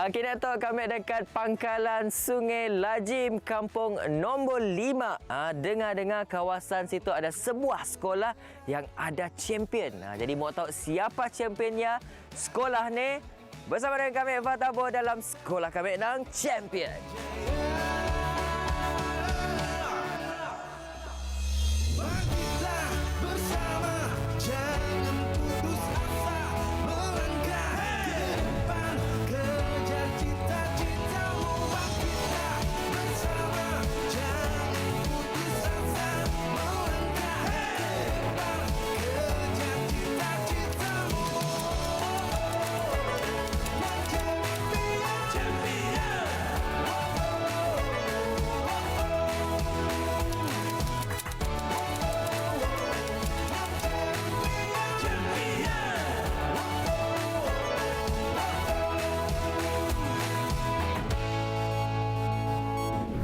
Okey, Dato', kami dekat pangkalan Sungai Lajim, kampung nombor 5. Dengar-dengar kawasan situ ada sebuah sekolah yang ada champion. Jadi mau tahu siapa championnya sekolah ni? Bersama dengan kami Fatabo dalam Sekolah Kami Nang Champion.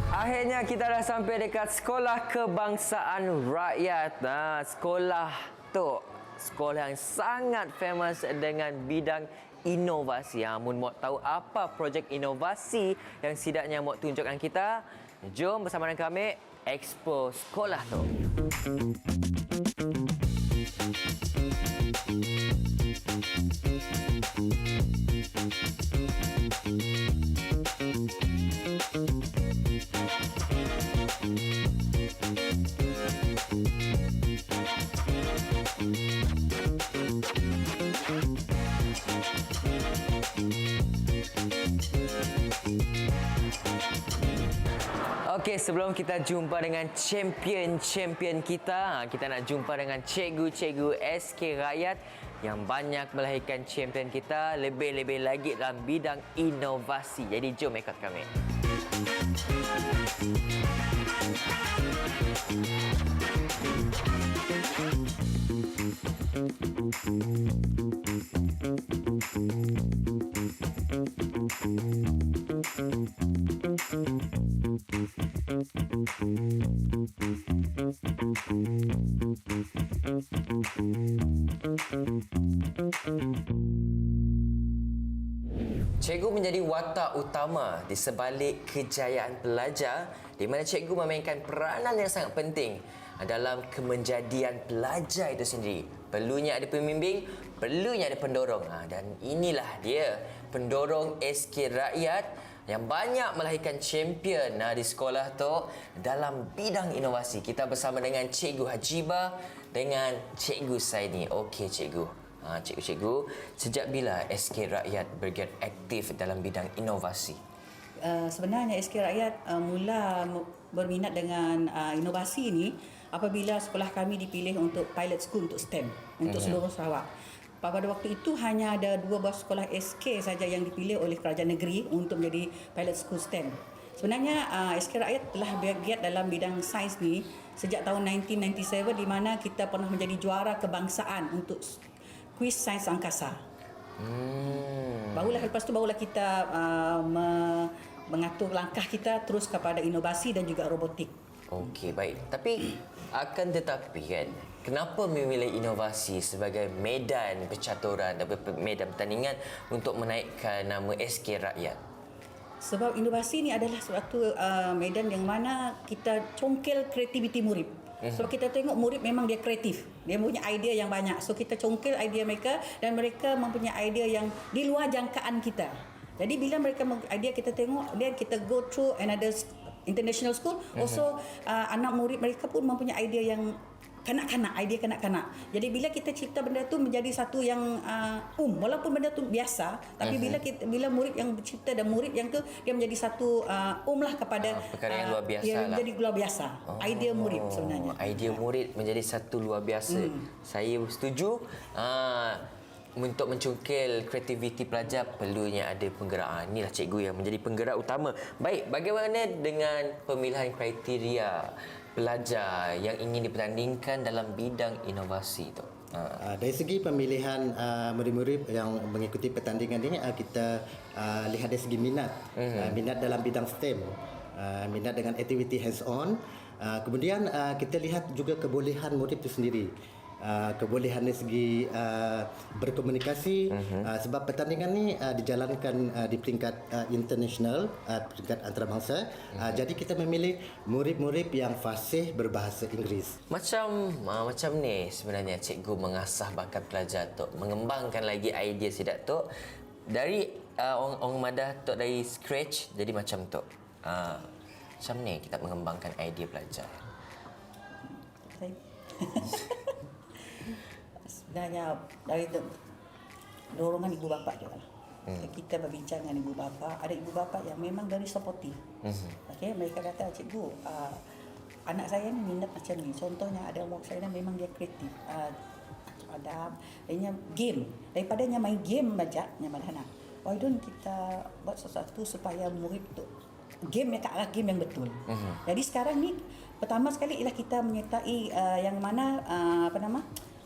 Akhirnya kita dah sampai dekat Sekolah Kebangsaan Rakyat. Sekolah tu sekolah yang sangat famous dengan bidang inovasi. Mun mau tahu apa projek inovasi yang sidaknya mau tunjukkan kita, jom bersama dengan kami explore sekolah tu. Okey, sebelum kita jumpa dengan champion-champion kita nak jumpa dengan cikgu-cikgu SK Rakyat yang banyak melahirkan champion kita, lebih-lebih lagi dalam bidang inovasi. Jadi jom ikut kami. Cikgu menjadi watak utama di sebalik kejayaan pelajar, di mana cikgu memainkan peranan yang sangat penting dalam kemenjadian pelajar itu sendiri. Perlunya ada pembimbing, perlunya ada pendorong. Dan inilah dia pendorong SK Rakyat yang banyak melahirkan champion di sekolah tu dalam bidang inovasi. Kita bersama dengan Cikgu Hajibah dengan Cikgu Saini. Okey cikgu. Cikgu-cikgu, sejak bila SK Rakyat bergiat aktif dalam bidang inovasi? Sebenarnya SK Rakyat mula berminat dengan inovasi ini apabila sekolah kami dipilih untuk pilot school untuk STEM untuk seluruh Sarawak. Pada waktu itu hanya ada 2 buah sekolah SK saja yang dipilih oleh kerajaan negeri untuk menjadi pilot school STEM. Sebenarnya SK Rakyat telah bergiat dalam bidang sains ni sejak tahun 1997, di mana kita pernah menjadi juara kebangsaan untuk kuis sains angkasa. Barulah kita mengatur langkah kita terus kepada inovasi dan juga robotik. Okey, baik. Tapi akan tetapi kan, kenapa memilih inovasi sebagai medan percaturan dan medan pertandingan untuk menaikkan nama SK Rakyat? Sebab inovasi ni adalah suatu medan yang mana kita congkel kreativiti murid. Sebab kita tengok murid memang dia kreatif. Dia punya idea yang banyak. So kita congkel idea mereka dan mereka mempunyai idea yang di luar jangkaan kita. Jadi bila mereka idea kita tengok, then kita go through another international school. Also anak murid mereka pun mempunyai idea yang idea kanak-kanak. Jadi bila kita cipta benda tu menjadi satu yang walaupun benda tu biasa, tapi bila murid yang cipta dan murid yang tu dia menjadi satu lah kepada perkara yang luar biasa dia lah. Menjadi luar biasa. Idea murid sebenarnya. Idea murid menjadi satu luar biasa. Saya setuju. Untuk mencungkil kreativiti pelajar perlunya ada penggerak. Inilah cikgu yang menjadi penggerak utama. Baik, bagaimana dengan pemilihan kriteria pelajar yang ingin dipertandingkan dalam bidang inovasi itu? Dari segi pemilihan murid-murid yang mengikuti pertandingan ini, kita lihat dari segi minat. Minat dalam bidang STEM, minat dengan aktiviti hands-on. Kemudian kita lihat juga kebolehan murid itu sendiri. kebolehan dari segi berkomunikasi, sebab pertandingan ni dijalankan di peringkat international, peringkat antarabangsa. Jadi kita memilih murid-murid yang fasih berbahasa Inggeris. Macam ni sebenarnya cikgu mengasah bakat pelajar Tok, mengembangkan lagi idea si Datuk dari orang madah Tok dari scratch jadi macam Tok. Macam ni kita mengembangkan idea pelajar. Sebenarnya dari dorongan ibu bapa juga lah. Kita berbincang dengan ibu bapa, ada ibu bapa yang memang very supportive. Okey, mereka kata, cikgu, anak saya ni minat macam ni. Contohnya ada anak saya ni memang dia kreatif. Ada game. Daripadanya main game bajaknya Madhana. Why don't kita buat sesuatu supaya murid tu game yang ke arah game yang betul. Jadi sekarang ni pertama sekali ialah kita menyertai yang mana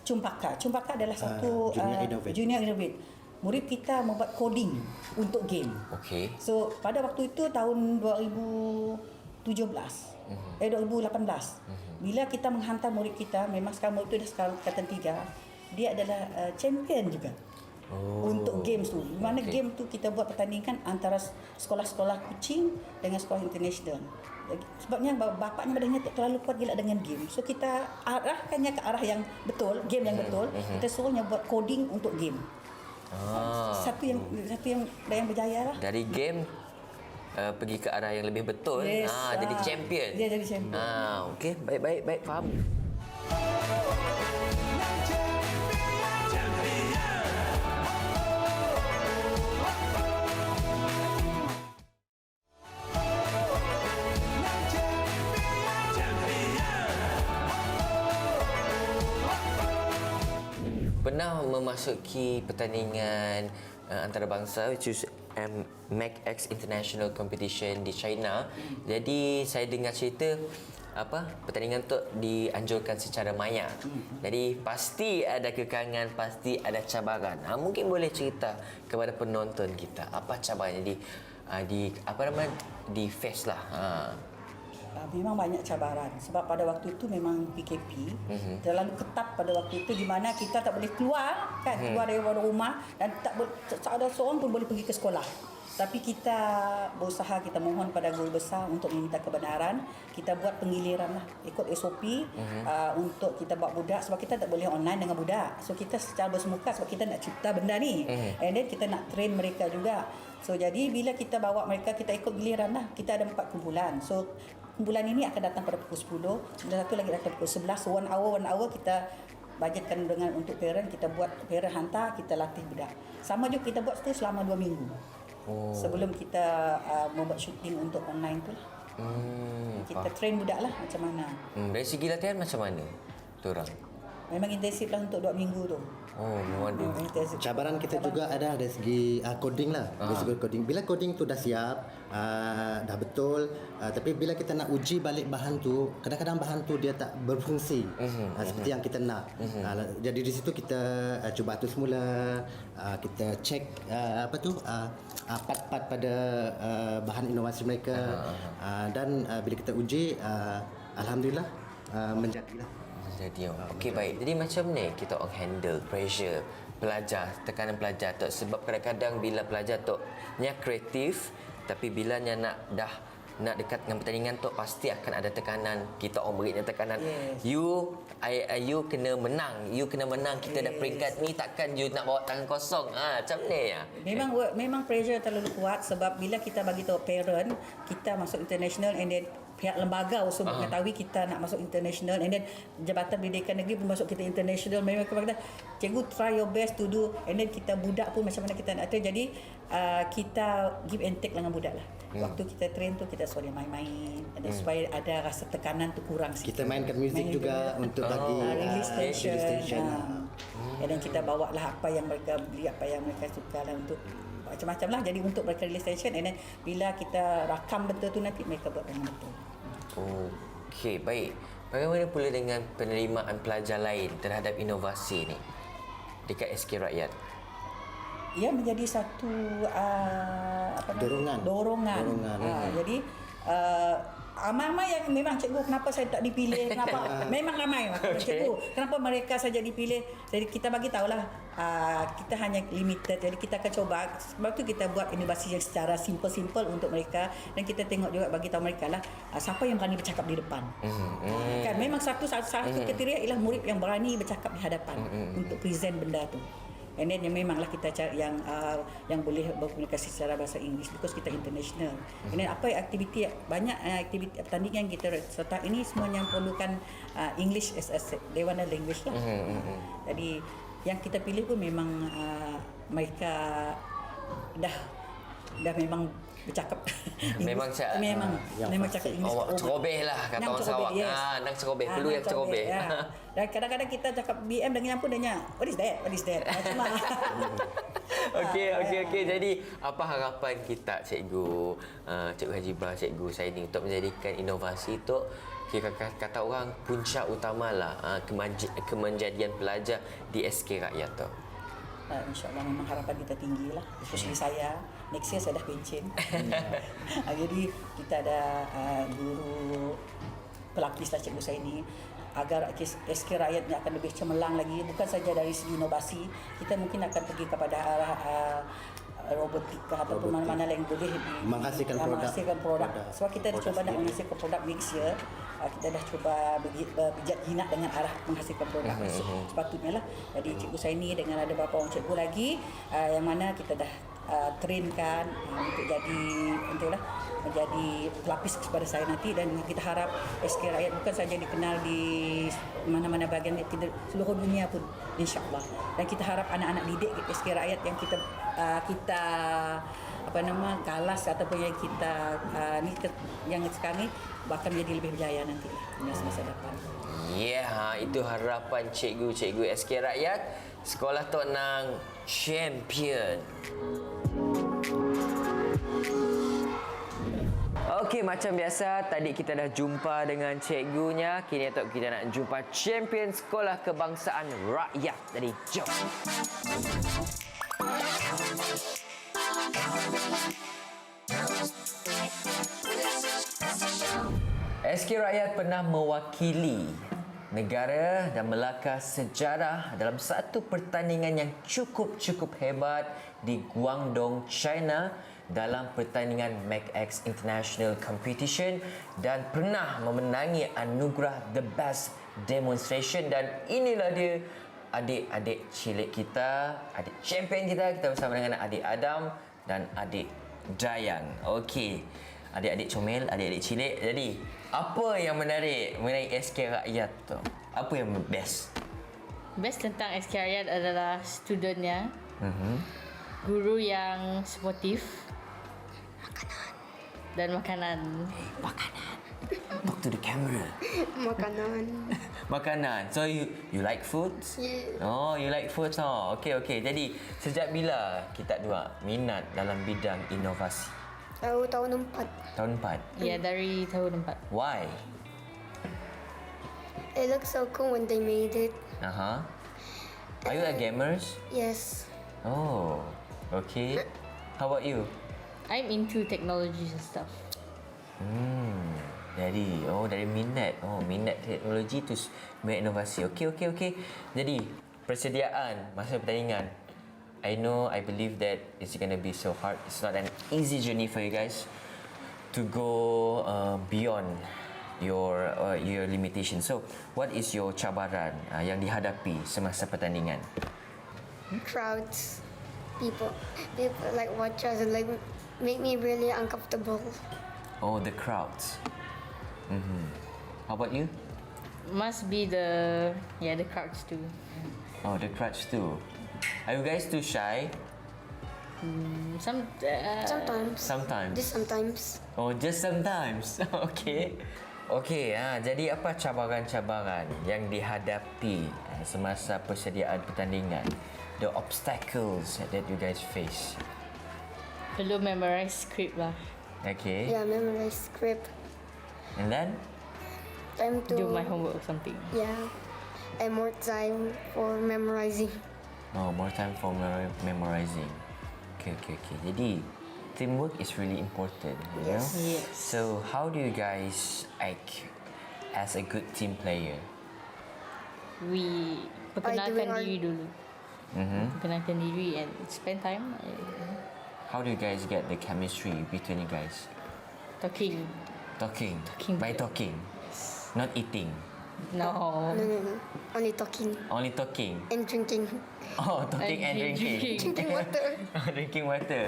Cumpaka. Cumpaka adalah satu junior innovate. Murid kita membuat coding untuk game. Okey. So pada waktu itu tahun 2017 2018 bila kita menghantar murid kita, memang sekarang murid itu dah sekarang tingkatan 3, dia adalah champion juga. Untuk games tu. Di mana game tu kita buat pertandingan antara sekolah-sekolah Kuching dengan sekolah international. Sebabnya bapaknya badannya terlalu kuat gila dengan game. So kita arahkannya ke arah yang betul, game yang betul. Kita suruhnya buat coding untuk game. Satu yang berjaya lah. Dari game pergi ke arah yang lebih betul. Yes, jadi champion. Dia jadi champion. Okey, baik, faham. Pernah memasuki pertandingan antarabangsa which is MACX International Competition di China. Jadi saya dengar cerita pertandingan tu dianjurkan secara maya. Jadi pasti ada kekangan, pasti ada cabaran. Mungkin boleh cerita kepada penonton kita apa cabarannya di face lah. Memang banyak cabaran sebab pada waktu itu memang PKP terlalu ketat pada waktu itu, di mana kita tak boleh keluar dari rumah dan tak ada seorang pun boleh pergi ke sekolah. Tapi kita berusaha, kita mohon pada guru besar untuk meminta kebenaran. Kita buat penggiliran lah, ikut SOP untuk kita bawa budak, sebab kita tak boleh online dengan budak. So kita secara bersemuka sebab kita nak cipta benda ni. And then kita nak train mereka juga. So jadi bila kita bawa mereka, kita ikut giliran lah. Kita ada 4 kumpulan. So kumpulan ini akan datang pada pukul 10, dan satu lagi datang pukul 11. 1 hour kita bajetkan dengan untuk parent. Kita buat parent hantar, kita latih budak. Sama juga kita buat tu selama 2 minggu. Sebelum kita membuat syuting untuk online tu lah. Kita train budak lah macam mana. Dari segi latihan macam mana diorang? Memang intensif lah untuk 2 minggu tu. Memang ada. Cabaran kita juga ada dari segi coding lah. Dari segi coding. Bila coding tu dah siap, dah betul, tapi bila kita nak uji balik bahan tu, kadang-kadang bahan tu dia tak berfungsi seperti yang kita nak. Jadi di situ kita cuba atur semula, kita cek part-part pada bahan inovasi mereka, dan bila kita uji, alhamdulillah menjadilah. Okey, baik. Jadi macam ni kita orang handle pressure pelajar, tekanan pelajar tu, sebab kadang-kadang bila pelajar tu nya kreatif, tapi bila nya nak dekat dengan pertandingan tu pasti akan ada tekanan. Kita orang berinya tekanan. You kena menang. Kita dah peringkat ni, takkan you nak bawa tangan kosong. Macam ni ya. Memang pressure terlalu kuat sebab bila kita bagi tahu parent kita masuk international, and then pihak lembaga also mengetahui kita nak masuk international, and then Jabatan Pendidikan Negeri pun masuk kita international. Memang kita kata, cikgu try your best to do, and then kita budak pun macam mana kita nak train. Jadi kita give and take dengan budak lah. Waktu kita train tu kita suruh dia main-main, dan supaya ada rasa tekanan tu kurang sikit. Kita mainkan muzik juga untuk bagi release tension. Dan kita bawa lah apa yang mereka beli, apa yang mereka suka lah, untuk macam-macam lah. Jadi untuk mereka release tension, and then bila kita rakam betul tu nanti mereka buat dengan betul. Okey, baik. Bagaimana pula dengan penerimaan pelajar lain terhadap inovasi ni dekat SK Rakyat? Ia menjadi satu dorongan. Jadi Ramai yang memang cikgu kenapa saya tak dipilih, kenapa memang ramai cikgu kenapa mereka saja dipilih. Jadi kita bagi tahulah kita hanya limited, jadi kita akan cuba, sebab tu kita buat inovasi yang secara simple untuk mereka, dan kita tengok juga bagi tahu mereka lah siapa yang berani bercakap di depan. Kan memang salah satu kriteria ialah murid yang berani bercakap di hadapan untuk present benda tu. And then yang memanglah kita cari yang boleh berkomunikasi secara bahasa Inggeris, because kita international. And then apa aktiviti, banyak aktiviti pertandingan kita serta ini semuanya perlukan English as they want a language lah. Jadi yang kita pilih pun memang mereka dah memang bercakap Memang memang cakap Inggeris. Cerobeh lah kata orang Sarawak. Nang cerobeh, perlu yang cerobeh. Dan kadang-kadang kita cakap BM dengan pun dia what is that macam Okey. Jadi apa harapan kita Cikgu Hajibah, Cikgu Saini untuk menjadikan inovasi itu kata orang punca utamalah kemenjadian pelajar di SK Rakyat tu. InsyaAllah memang harapan kita tinggi lah, especially saya. Next year saya dah pencen. Jadi kita ada guru pelapis lah cikgu saya ni, agar SK Rakyat ni akan lebih cemerlang lagi, bukan saja dari segi inovasi, kita mungkin akan pergi kepada arah robotik ataupun mana-mana yang boleh menghasilkan produk. Sebab kita dah cuba nak menghasilkan produk next year. Kita dah cuba berpijak jinak dengan arah menghasilkan produk. Sepatutnya lah. Jadi cikgu saya ni dengan ada beberapa orang cikgu lagi yang mana kita dah trainkan untuk menjadi pelapis kepada saya nanti, dan kita harap SK Rakyat bukan saja dikenal di mana-mana bahagian seluruh dunia pun, insya-Allah. Dan kita harap anak-anak didik SK Rakyat yang kita galas ataupun yang kita yang sekarang ni bahkan menjadi lebih berjaya nanti di masa depan. Itu harapan cikgu-cikgu SK Rakyat, Sekolah Tok Nang Champion. Okey, macam biasa tadi kita dah jumpa dengan cikgunya. Kini kita nak jumpa champion Sekolah Kebangsaan Rakyat. Jadi jom. SK Rakyat pernah mewakili negara dan melakar sejarah dalam satu pertandingan yang cukup hebat di Guangdong, China dalam pertandingan MACX International Competition, dan pernah memenangi anugerah The Best Demonstration. Dan inilah dia adik-adik cilik kita, adik champion kita bersama dengan adik Adam dan adik Dayang. Okey, adik-adik comel, adik-adik cilik. Jadi, apa yang menarik mengenai SK Rakyat tu? Apa yang best? Best tentang SK Rakyat adalah studentnya, guru yang sportif, makanan. Talk to the camera. Makanan. So you like foods? Yeah. Oh, you like foods. Oh, okey. Jadi sejak bila kita dua minat dalam bidang inovasi? Tahun 4. Tahun 4. Ya, dari tahun 4. Why? It looks so cool when they made it. Are you a gamers? Yes. Oh, okay. How about you? I'm into technologies and stuff. Dari minat. Minat teknologi tu minat inovasi. Okey. Jadi, persediaan masa pertandingan. I believe that it's going to be so hard. It's not an easy journey for you guys to go beyond your limitation. So, what is your cabaran yang dihadapi semasa pertandingan? Crowds, people like watch us and like make me really uncomfortable. Oh, the crowds. How about you? Must be the crowds too. Oh, the crowds too. Are you guys too shy? Sometimes. Just sometimes. Oh, just sometimes. Okay. Jadi apa cabaran-cabaran yang dihadapi semasa persediaan pertandingan? The obstacles that you guys face. Perlu memorize script lah. Okay. Yeah, memorize script. And then? Time to Do my homework or something. Yeah. And more time for memorizing. Oh, more time for memorizing. Okay. Jadi, teamwork is really important. You know? Yes. So how do you guys act as a good team player? We doing perkenalkan our- diri dulu. Perkenalkan diri and spend time How do you guys get the chemistry between you guys? talking. Talking. Talking. By talking. Not eating. No. No. Only talking Only talking. and drinking. Oh, talking and drinking. Drinking water. Drinking water.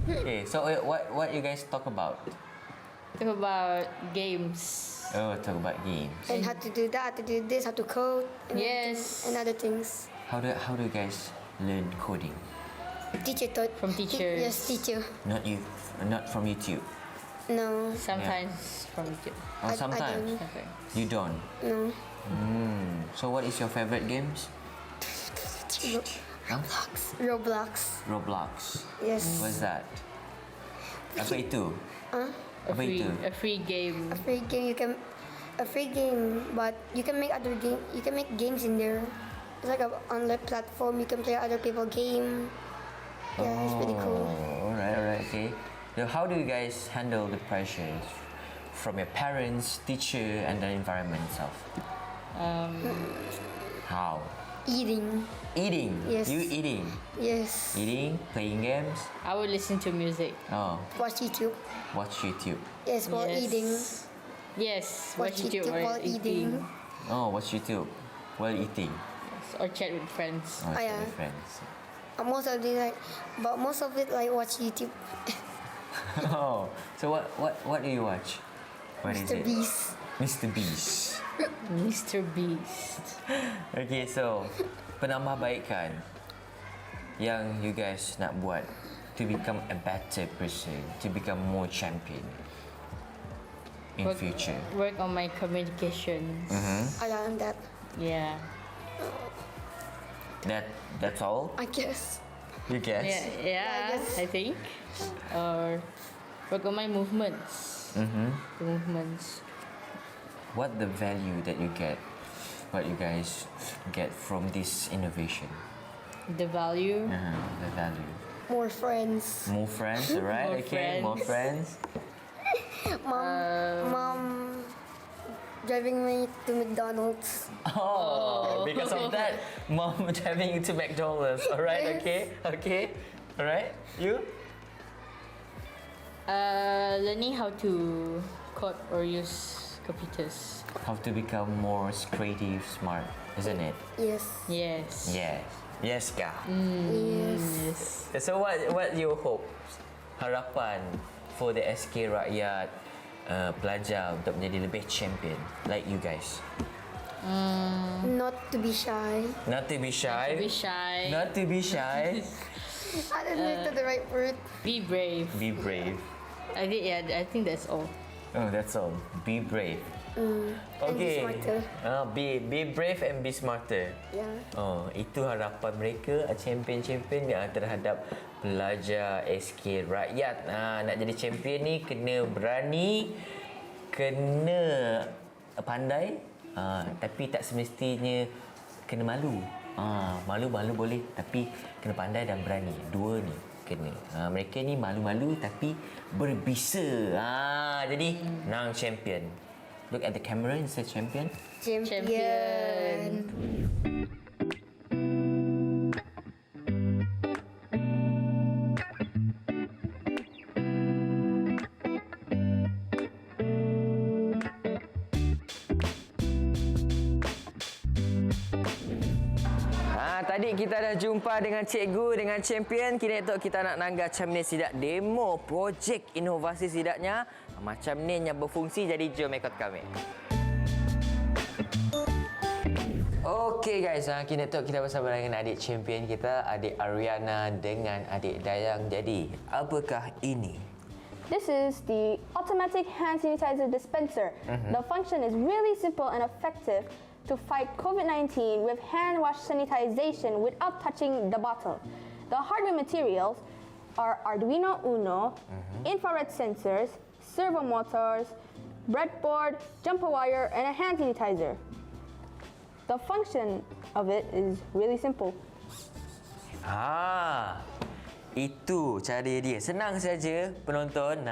Okay, so what you guys talk about? Talk about games. Oh, talk about games. And how to do that, how to do this, how to code. And Yes. everything, and other things. How do you guys learn coding? Teacher taught. From teachers. Yes, teacher. Not from YouTube. No. Sometimes from YouTube. Or I sometimes don't. Sometimes. you don't. No. So what is your favorite games? Roblox. Roblox. Yes. What's that? Apa itu? Apa itu? A free game. A free game, but you can make other game. You can make games in there. It's like an online platform. You can play other people game. Yeah, it's pretty cool. Alright, okay. So how do you guys handle the pressures from your parents, teacher, and the environment itself? How? Eating. Eating. Yes. You eating. Yes. Eating, playing games. I would listen to music. Oh, Watch YouTube. watch YouTube. Yes, while Yes. eating. Yes, Watch YouTube while eating. Oh, watch YouTube while eating. Yes, or chat with friends. Oh, yeah. with friends. Most of it like watch YouTube. Oh, so what do you watch? What is Mr. it? Beast. Mr. Beast. Mr. Beast. Okay, so penambahbaikan yang you guys nak buat to become a better person, to become more champion in future. Work on my communications. I learned that. Yeah. That's all. I guess. You guess? Yeah, guess. I think. Or work on my movements. The movements. What the value that you get? What you guys get from this innovation? The value. The value. More friends. More friends, alright? More Okay, more friends. Mom driving me to McDonald's. Oh, because of that, mom driving you to McDonald's. Alright, Yes. okay. Alright, you? Learning how to code or use computers. How to become more creative, smart, isn't it? Yes. Yes. Yes, kah? Yes. So what your hope, harapan for the SK Rakyat pelajar untuk menjadi lebih champion like you guys? Not to be shy. Not to be shy. Be shy. Not to be shy. I don't know if that's the right word. Be brave. Be brave. I think that's all. Oh, that's all. Be brave. And be smarter. Be brave and be smarter. Yeah. Oh, itu harapan mereka champion-champion terhadap pelajar SK Rakyat. Nak jadi champion ni kena berani, kena pandai, tapi tak semestinya kena malu. Malu-malu boleh, tapi kena pandai dan berani. Dua ni kena. Mereka ni malu-malu tapi berbisa. Jadi nang champion. Look at the camera and say champion. Champion. Tadi kita dah jumpa dengan cikgu, dengan champion. Kini esok kita nak nanggah macam ni sidak demo projek inovasi sidaknya. Macam ni yang berfungsi, jadi jom ikut kami. Okey guys, kini esok kita bersama dengan adik champion kita, adik Ariana dengan adik Dayang. Jadi, apakah ini? This is the automatic hand sanitizer dispenser. The function is really simple and effective to fight COVID-19 with hand wash sanitization without touching the bottle. The hardware materials are Arduino Uno, infrared sensors, servo motors, breadboard, jumper wire, and a hand sanitizer. The function of it is really simple. Itu cara dia. Senang saja penonton.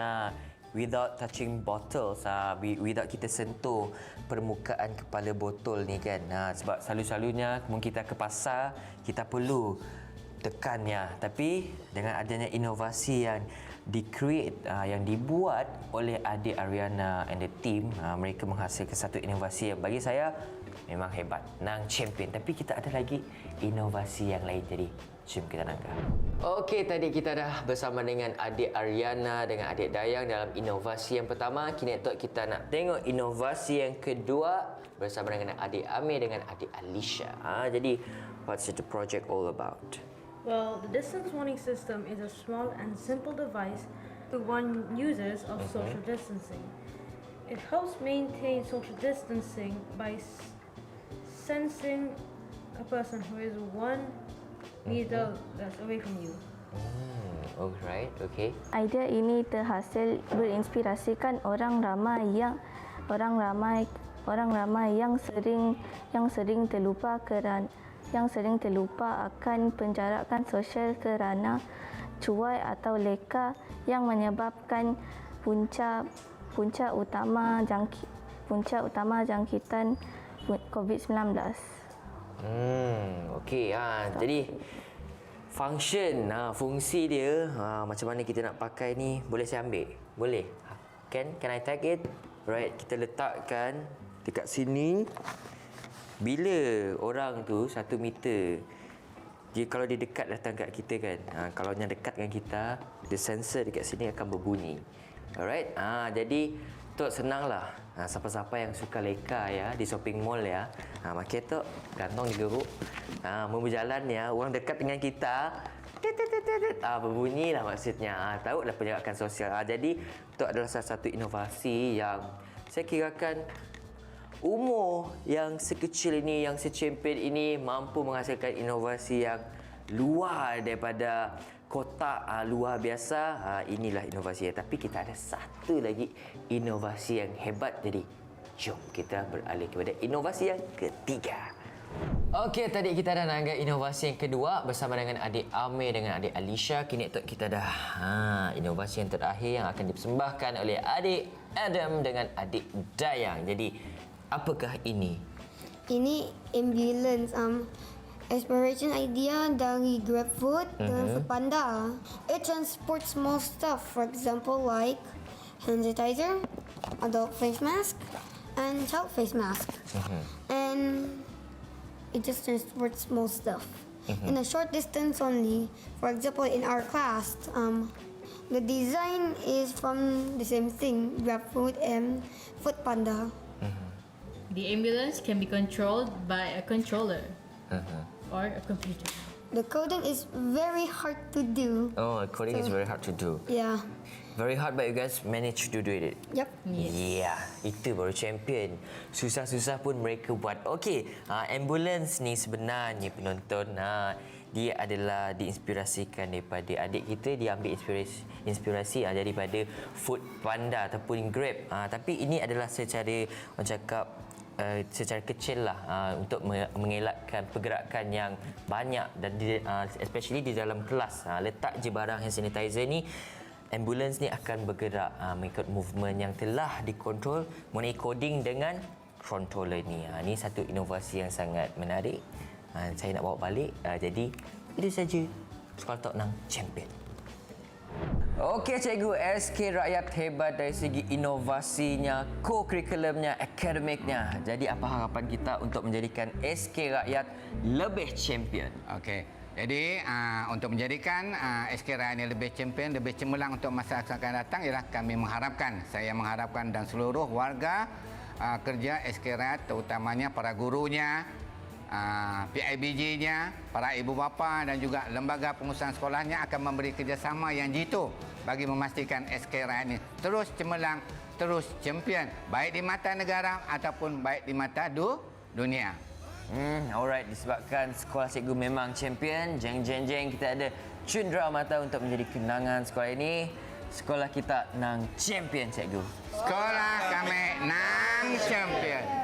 Without touching bottles, without kita sentuh permukaan kepala botol ni kan. Sebab selalu-selalunya mungkin kita ke pasar, kita perlu tekannya. Tapi dengan adanya inovasi yang yang dibuat oleh adik Ariana and the team, mereka menghasilkan satu inovasi yang bagi saya memang hebat. Nang champion. Tapi kita ada lagi inovasi yang lain. Jadi jom kita nangkap. Okey, tadi kita dah bersama dengan adik Ariana dengan adik Dayang dalam inovasi yang pertama. Kini kita nak tengok inovasi yang kedua bersama dengan adik Amir dengan adik Alicia. Jadi, what's the project all about? Well, the distance warning system is a small and simple device to warn users of social distancing. It helps maintain social distancing by sensing a person who is 1 meter that's away from you. Alright, okay. Idea ini terhasil berinspirasikan orang ramai yang sering terlupa akan penjarakan sosial kerana cuai atau leka yang menyebabkan punca utama jangkitan COVID-19. Okey, jadi fungsi dia macam mana kita nak pakai ni, boleh saya ambil? Boleh. Can I take it? Right, kita letakkan dekat sini. Bila orang tu 1 meter, kalau dia dekat datang kat kita kan, kalau yang dekat dengan kita, the sensor dekat sini akan berbunyi. Alright, jadi tu senanglah. Siapa-siapa yang suka leka ya di shopping mall ya, makai tu gantung di geruk, berjalan ya, orang dekat dengan kita, berbunyilah maksudnya. Tahulah penjarakan sosial. Jadi tu adalah salah satu inovasi yang saya kirakan umur yang sekecil ini, yang sechampion ini mampu menghasilkan inovasi yang luar daripada kotak, luar biasa. Inilah inovasi. Tapi kita ada satu lagi inovasi yang hebat. Jadi jom kita beralih kepada inovasi yang ketiga. Okey, tadi kita dah nanggap inovasi yang kedua bersama dengan adik Amir dengan adik Alicia. Kini kita dah inovasi yang terakhir yang akan dipersembahkan oleh adik Adam dengan adik Dayang. Jadi apakah ini? Ini ambulance. Inspiration idea dari GrabFood dan Foodpanda. It transports small stuff, for example, like hand sanitizer, adult face mask, and child face mask. And it just transports small stuff in a short distance only. For example, in our class, the design is from the same thing, GrabFood and Foodpanda. The ambulance can be controlled by a controller or a computer. The coding is very hard to do. Oh, coding is very hard to do. Yeah. Very hard, but you guys managed to do it. Yep. Yeah, itu baru champion. Susah-susah pun mereka buat. Okey, ambulance ni sebenarnya penonton, dia adalah diinspirasikan daripada adik kita. Dia ambil inspirasi daripada Foodpanda ataupun Grab. Tapi ini adalah secara orang cakap secara kecil lah untuk mengelakkan pergerakan yang banyak dan especially di dalam kelas. Letak je barang hand sanitizer ni, ambulans ni akan bergerak mengikut movement yang telah dikontrol mengenai coding dengan controller ni. Ini satu inovasi yang sangat menarik. Saya nak bawa balik. Jadi itu saja Sekolah Tok Nang Champion. Okey cikgu, SK Rakyat hebat dari segi inovasinya, co-curriculumnya, akademiknya. Jadi apa harapan kita untuk menjadikan SK Rakyat lebih champion? Okey. Jadi untuk menjadikan SK Rakyat ini lebih champion, lebih cemerlang untuk masa akan datang ialah saya mengharapkan dan seluruh warga kerja SK Rakyat, terutamanya para gurunya, PIBG-nya, para ibu bapa dan juga lembaga pengurusan sekolahnya akan memberi kerjasama yang jitu bagi memastikan SK Rakyat ini terus cemerlang, terus champion, baik di mata negara ataupun baik di mata dunia. Alright, disebabkan sekolah cikgu memang champion, jeng kita ada cundera mata untuk menjadi kenangan sekolah ini. Sekolah kita nang champion, cikgu. Sekolah kami nang champion.